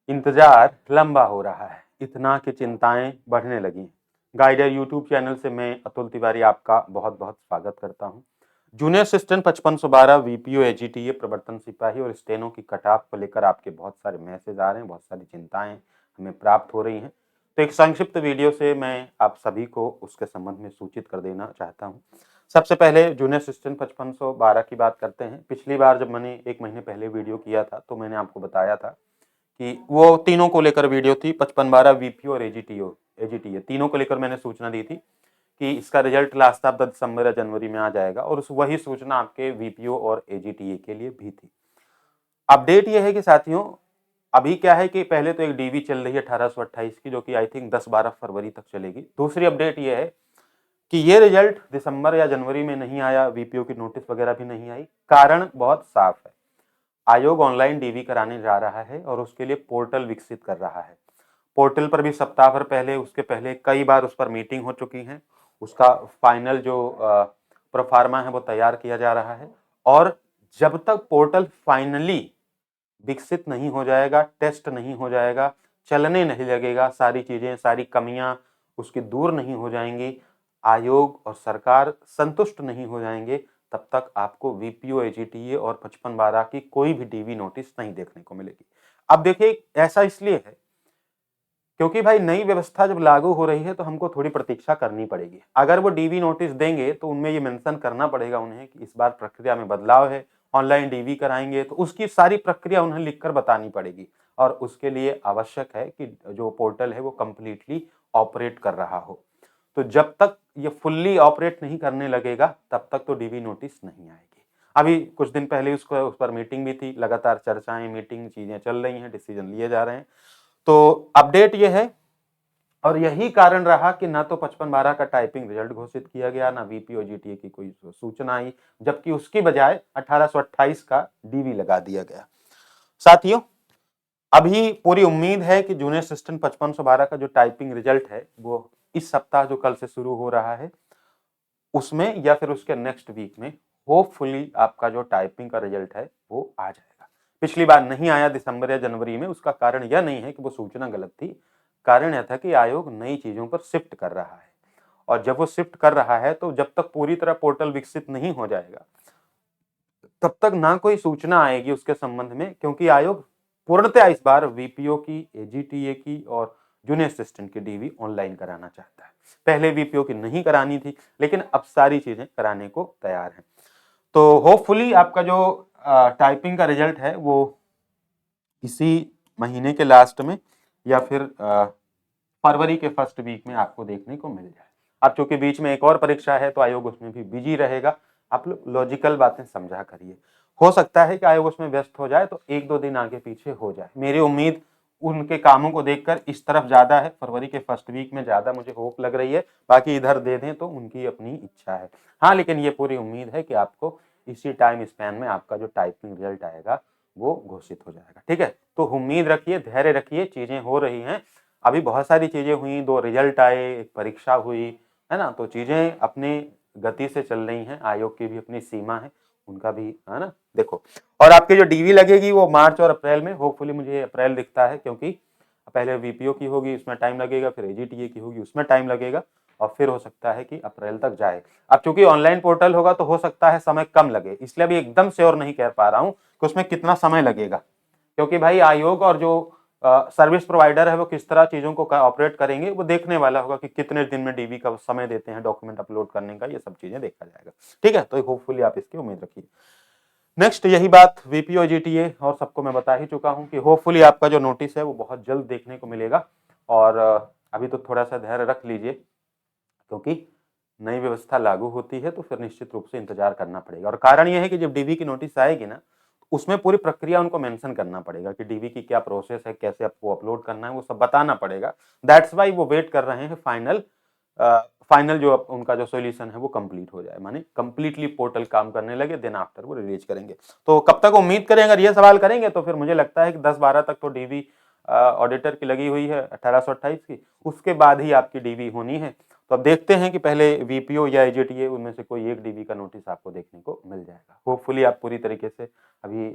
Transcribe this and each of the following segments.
इंतजार लंबा हो रहा है, इतना कि चिंताएं बढ़ने लगी हैं। गाइडर यूट्यूब चैनल से मैं अतुल तिवारी आपका बहुत बहुत स्वागत करता हूं। जूनियर असिस्टेंट 5512 वीपीओ एजीटीए प्रवर्तन सिपाही और स्टेनो की कटाफ को लेकर आपके बहुत सारे मैसेज आ रहे हैं, बहुत सारी चिंताएं हमें प्राप्त हो रही हैं। तो एक संक्षिप्त वीडियो से मैं आप सभी को उसके संबंध में सूचित कर देना चाहता हूं। सबसे पहले जूनियर असिस्टेंट 5512 की बात करते हैं। पिछली बार जब मैंने 1 महीने पहले वीडियो किया था तो मैंने आपको बताया था कि वो तीनों को लेकर वीडियो थी, 5512 वीपीओ और एजीटीए तीनों को लेकर मैंने सूचना दी थी कि इसका रिजल्ट लास्ट ऑफ द दिसंबर या जनवरी में आ जाएगा, और उस वही सूचना आपके वीपीओ और एजीटीए के लिए भी थी। अपडेट ये है कि साथियों, अभी क्या है कि पहले तो एक डीवी चल रही है 1828 की, जो कि आई थिंक 10-12 फरवरी तक चलेगी। दूसरी अपडेट ये है कि ये रिजल्ट दिसंबर या जनवरी में नहीं आया, वीपीओ की नोटिस वगैरह भी नहीं आई। कारण बहुत साफ है, आयोग ऑनलाइन डीवी कराने जा रहा है और उसके लिए पोर्टल विकसित कर रहा है। पोर्टल पर भी सप्ताह भर पहले, उसके पहले कई बार उस पर मीटिंग हो चुकी है। उसका फाइनल जो प्रोफार्मा है वो तैयार किया जा रहा है, और जब तक पोर्टल फाइनली विकसित नहीं हो जाएगा, टेस्ट नहीं हो जाएगा, चलने नहीं लगेगा, सारी चीजें, सारी कमियां उसकी दूर नहीं हो जाएंगी, आयोग और सरकार संतुष्ट नहीं हो जाएंगे, तब तक आपको वीपीओ एजीटीए और 5512 की कोई भी डीवी नोटिस नहीं देखने को मिलेगी। अब देखिए, ऐसा इसलिए है क्योंकि भाई नई व्यवस्था जब लागू हो रही है तो हमको थोड़ी प्रतीक्षा करनी पड़ेगी। अगर वो डीवी नोटिस देंगे तो उनमें ये मेंशन करना पड़ेगा उन्हें कि इस बार प्रक्रिया में बदलाव है, ऑनलाइन डीवी कराएंगे, तो उसकी सारी प्रक्रिया उन्हें लिखकर बतानी पड़ेगी। और उसके लिए आवश्यक है कि जो पोर्टल है वो कंप्लीटली ऑपरेट कर रहा हो। तो जब तक ये फुल्ली ऑपरेट नहीं करने लगेगा तब तक तो डीवी नोटिस नहीं आएगी। अभी कुछ दिन पहले उस पर मीटिंग भी थी, लगातार चर्चाएं, मीटिंग, चीजें चल रही हैं, डिसीजन लिए जा रहे हैं। तो अपडेट ये है, और यही कारण रहा कि ना तो 5512 का टाइपिंग रिजल्ट घोषित किया गया, ना वीपीओ जीटीए की कोई सूचना आई, जबकि उसकी बजाय 1828 का डीवी लगा दिया गया। साथियों, अभी पूरी उम्मीद है कि जूनियर असिस्टेंट 5512 का जो टाइपिंग रिजल्ट है वो इस सप्ताह जो कल से शुरू हो रहा है उसमें या फिर उसके नेक्स्ट वीक में होपफुली आपका जो टाइपिंग का रिजल्ट है वो आ जाएगा। पिछली बार नहीं आया दिसंबर या जनवरी में, उसका कारण यह नहीं है कि वो सूचना गलत थी, कारण यह था कि आयोग नई चीजों पर शिफ्ट कर रहा है, और जब वो शिफ्ट कर रहा है तो जब तक पूरी तरह पोर्टल विकसित नहीं हो जाएगा तब तक ना कोई सूचना आएगी उसके संबंध में, क्योंकि आयोग पूर्णतः इस बार वीपीओ की, एजीटीए की और जूनियर असिस्टेंट की डीवी ऑनलाइन कराना चाहता है। पहले वीपीओ की नहीं करानी थी, लेकिन अब सारी चीजें कराने को तैयार है। तो होपफुली आपका जो टाइपिंग का रिजल्ट है वो इसी महीने के लास्ट में या फिर फरवरी के फर्स्ट वीक में आपको देखने को मिल जाए। अब चूंकि बीच में एक और परीक्षा है तो आयोग उसमें भी बिजी रहेगा। आप लोग लॉजिकल बातें समझा करिए, हो सकता है कि आयोग उसमें व्यस्त हो जाए तो 1-2 दिन आगे पीछे हो जाए। मेरी उम्मीद उनके कामों को देखकर इस तरफ ज्यादा है, फरवरी के फर्स्ट वीक में ज्यादा मुझे होप लग रही है। बाकी इधर दे दें तो उनकी अपनी इच्छा है। हाँ, लेकिन ये पूरी उम्मीद है कि आपको इसी टाइम स्पैन में आपका जो टाइपिंग रिजल्ट आएगा वो घोषित हो जाएगा। ठीक है, तो उम्मीद रखिए, धैर्य रखिए, चीजें हो रही हैं। अभी बहुत सारी चीजें हुई, 2 रिजल्ट आए, एक परीक्षा हुई, है ना, तो चीजें अपनी गति से चल रही हैं। आयोग की भी अपनी सीमा है, उनका भी, है ना। देखो, और आपकी जो डीवी लगेगी वो मार्च और अप्रैल में, होपफुली मुझे अप्रैल दिखता है, क्योंकि पहले वीपीओ की होगी उसमें टाइम लगेगा, फिर एजीटीए की होगी उसमें टाइम लगेगा, और फिर हो सकता है कि अप्रैल तक जाए। अब चूंकि ऑनलाइन पोर्टल होगा तो हो सकता है समय कम लगे, इसलिए अभी एकदम श्योर नहीं कह पा रहा हूं कि उसमें कितना समय लगेगा, क्योंकि भाई आयोग और जो सर्विस प्रोवाइडर है वो किस तरह चीजों को ऑपरेट करेंगे वो देखने वाला होगा कि कितने दिन में डीवी का समय देते हैं डॉक्यूमेंट अपलोड करने का, ये सब चीजें देखा जाएगा। ठीक है, तो होपफुली आप इसकी उम्मीद रखिए। नेक्स्ट, यही बात वीपीओ जीटीए और सबको मैं बता ही चुका हूं कि होपफुली आपका जो नोटिस है वो बहुत जल्द देखने को मिलेगा, और अभी तो थोड़ा सा धैर्य रख लीजिए, क्योंकि नई व्यवस्था लागू होती है तो फिर निश्चित रूप से इंतजार करना पड़ेगा। और कारण यह है कि जब डीवी की नोटिस आएगी ना, उसमें पूरी प्रक्रिया उनको मेंशन करना पड़ेगा कि डीवी की क्या प्रोसेस है, कैसे आपको अपलोड करना है, वो सब बताना पड़ेगा। दैट्स वाई वो वेट कर रहे हैं फाइनल जो उनका जो सॉल्यूशन है वो कंप्लीट हो जाए, माने कंप्लीटली पोर्टल काम करने लगे, देन आफ्टर वो रिलीज करेंगे। तो कब तक उम्मीद करें, अगर ये सवाल करेंगे तो फिर मुझे लगता है कि 10-12 तक तो डीवी ऑडिटर की लगी हुई है 1828 की, उसके बाद ही आपकी डीवी होनी है। तो अब देखते हैं कि पहले वीपीओ या एजीटीए उनमें से कोई एक डीवी का नोटिस आपको देखने को मिल जाएगा। होपफुली आप पूरी तरीके से अभी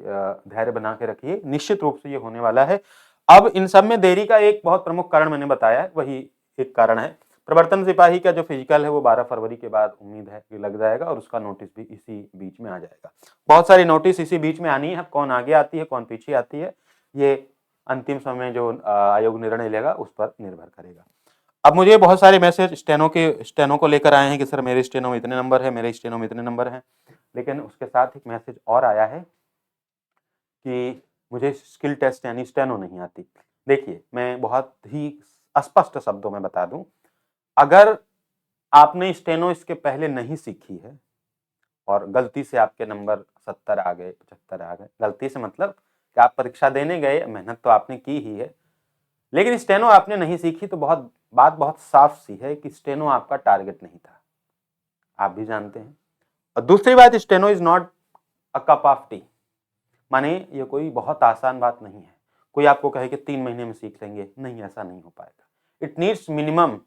धैर्य बना के रखिए, निश्चित रूप से ये होने वाला है। अब इन सब में देरी का एक बहुत प्रमुख कारण मैंने बताया है, वही एक कारण है। प्रवर्तन सिपाही का जो फिजिकल है वो 12 फरवरी के बाद उम्मीद है कि लग जाएगा और उसका नोटिस भी इसी बीच में आ जाएगा। बहुत सारी नोटिस इसी बीच में आनी है, कौन आगे आती है कौन पीछे आती है ये अंतिम समय जो आयोग निर्णय लेगा उस पर निर्भर करेगा। अब मुझे बहुत सारे मैसेज स्टेनो को लेकर आए हैं कि सर मेरे स्टेनो में इतने नंबर है, मेरे स्टेनो में इतने नंबर हैं, लेकिन उसके साथ एक मैसेज और आया है कि मुझे स्किल टेस्ट यानी स्टेनो नहीं आती। देखिए मैं बहुत ही स्पष्ट शब्दों में बता दूं, अगर आपने स्टेनो इसके पहले नहीं सीखी है और गलती से आपके नंबर 70 आ गए 75 आ गए, गलती से मतलब कि आप परीक्षा देने गए, मेहनत तो आपने की ही है, लेकिन स्टेनो आपने नहीं सीखी तो बात बहुत साफ सी है कि स्टेनो आपका टारगेट नहीं था, आप भी जानते हैं। और दूसरी बात, steno is not a cup of T, माने ये कोई बहुत आसान बात नहीं है। कोई आपको कहे कि 3 महीने में सीख लेंगे, नहीं, ऐसा नहीं हो पाएगा। It needs minimum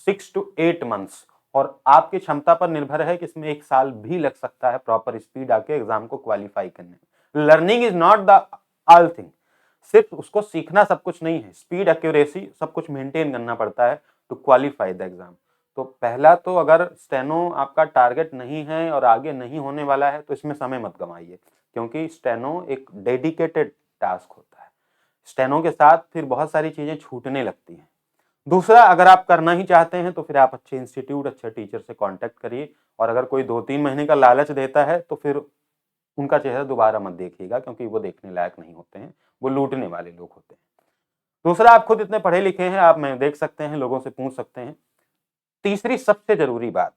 6 to 8 months और आपकी क्षमता पर निर्भर है कि इसमें 1 साल भी लग सकता है प्रॉपर स्पीड आके एग्जाम को क्वालिफाई करने में। Learning is not the all thing, सिर्फ उसको सीखना सब कुछ नहीं है, स्पीड एक्यूरेसी सब कुछ मेंटेन करना पड़ता है टू क्वालिफाई द एग्जाम। तो पहला तो अगर स्टेनो आपका टारगेट नहीं है और आगे नहीं होने वाला है तो इसमें समय मत गंवाइए, क्योंकि स्टेनो एक डेडिकेटेड टास्क होता है। स्टेनो के साथ फिर बहुत सारी चीजें छूटने लगती हैं। दूसरा, अगर आप करना ही चाहते हैं तो फिर आप अच्छे इंस्टीट्यूट अच्छे टीचर से कांटेक्ट करिए, और अगर कोई 2-3 महीने का लालच देता है तो फिर उनका चेहरा दोबारा मत देखिएगा, क्योंकि वो देखने लायक नहीं होते हैं, वो लूटने वाले लोग होते हैं। दूसरा, आप खुद इतने पढ़े लिखे हैं, आप मैं देख सकते हैं, लोगों से पूछ सकते हैं। तीसरी सबसे जरूरी बात,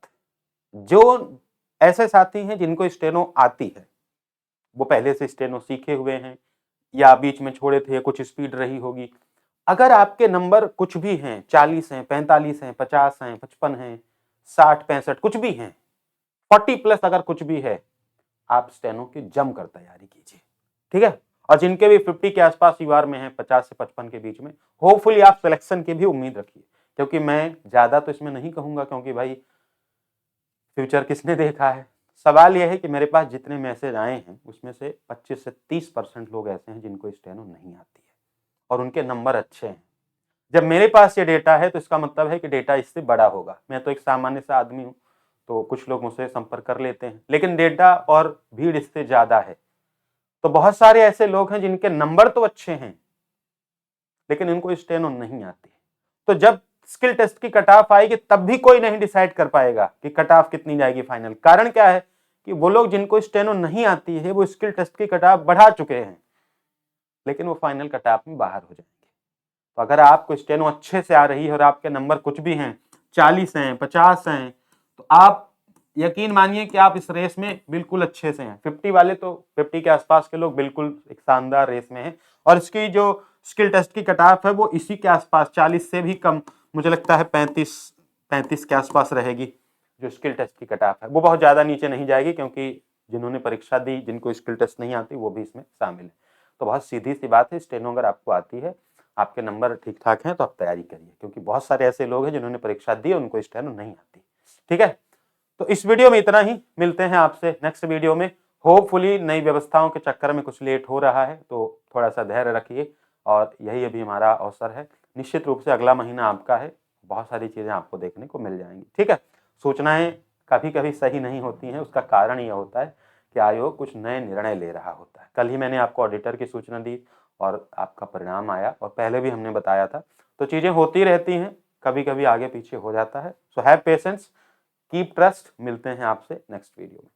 जो ऐसे साथी हैं जिनको स्टेनो आती है, वो पहले से स्टेनो सीखे हुए हैं या बीच में छोड़े थे, कुछ स्पीड रही होगी, अगर आपके नंबर कुछ भी हैं, 40 हैं, 45 हैं, 50 हैं, 55 हैं, 60, 65 कुछ भी हैं, 40 प्लस अगर कुछ भी है, आप स्टेनो की जमकर तैयारी कीजिए, ठीक है। और जिनके भी 50 के आसपास यूआर में हैं, 50 से 55 के बीच में, होपफुली आप सिलेक्शन की भी उम्मीद रखिए, क्योंकि मैं ज्यादा तो इसमें नहीं कहूंगा, क्योंकि भाई फ्यूचर किसने देखा है। सवाल यह है कि मेरे पास जितने मैसेज आए हैं उसमें से 25 से 30% लोग ऐसे हैं जिनको स्टेनो नहीं आती है और उनके नंबर अच्छे हैं। जब मेरे पास ये डेटा है तो इसका मतलब है कि डेटा इससे बड़ा होगा। मैं तो एक सामान्य सा आदमी हूं, तो कुछ लोग मुझसे संपर्क कर लेते हैं, लेकिन डेटा और भीड़ इससे ज्यादा है। तो बहुत सारे ऐसे लोग हैं जिनके नंबर तो अच्छे हैं लेकिन इनको स्टेनो नहीं आती। तो जब स्किल टेस्ट की कट ऑफ आएगी तब भी कोई नहीं डिसाइड कर पाएगा कि कट ऑफ कितनी जाएगी फाइनल। कारण क्या है कि वो लोग जिनको स्टेनो नहीं आती है वो स्किल टेस्ट की कट ऑफ बढ़ा चुके हैं, लेकिन वो फाइनल कट ऑफ में बाहर हो जाएंगे। तो अगर आपको स्टेनो अच्छे से आ रही है और आपके नंबर कुछ भी हैं, 40 हैं, 50 हैं, तो आप यकीन मानिए कि आप इस रेस में बिल्कुल अच्छे से हैं। 50 वाले तो 50 के आसपास के लोग बिल्कुल एक शानदार रेस में हैं, और इसकी जो स्किल टेस्ट की कट ऑफ है वो इसी के आसपास 40 से भी कम, मुझे लगता है 35 के आसपास रहेगी। जो स्किल टेस्ट की कट ऑफ है वो बहुत ज्यादा नीचे नहीं जाएगी, क्योंकि जिन्होंने परीक्षा दी, जिनको स्किल टेस्ट नहीं आती, वो भी इसमें शामिल है। तो बहुत सीधी सी बात है, स्टेनो अगर आपको आती है, आपके नंबर ठीक ठाक हैं, तो आप तैयारी करिए, क्योंकि बहुत सारे ऐसे लोग हैं जिन्होंने परीक्षा दी उनको स्टेनो नहीं आती। ठीक है, तो इस वीडियो में इतना ही, मिलते हैं आपसे नेक्स्ट वीडियो में। होपफुली नई व्यवस्थाओं के चक्कर में कुछ लेट हो रहा है तो थोड़ा सा धैर्य रखिए, और यही अभी हमारा अवसर है। निश्चित रूप से अगला महीना आपका है, बहुत सारी चीजें आपको देखने को मिल जाएंगी। ठीक है, सूचनाएं कभी कभी सही नहीं होती हैं, उसका कारण यह होता है कि आयोग कुछ नए निर्णय ले रहा होता है। कल ही मैंने आपको ऑडिटर की सूचना दी और आपका परिणाम आया, और पहले भी हमने बताया था। तो चीजें होती रहती हैं, कभी कभी आगे पीछे हो जाता है। So have patience, keep trust. मिलते हैं आपसे नेक्स्ट वीडियो में।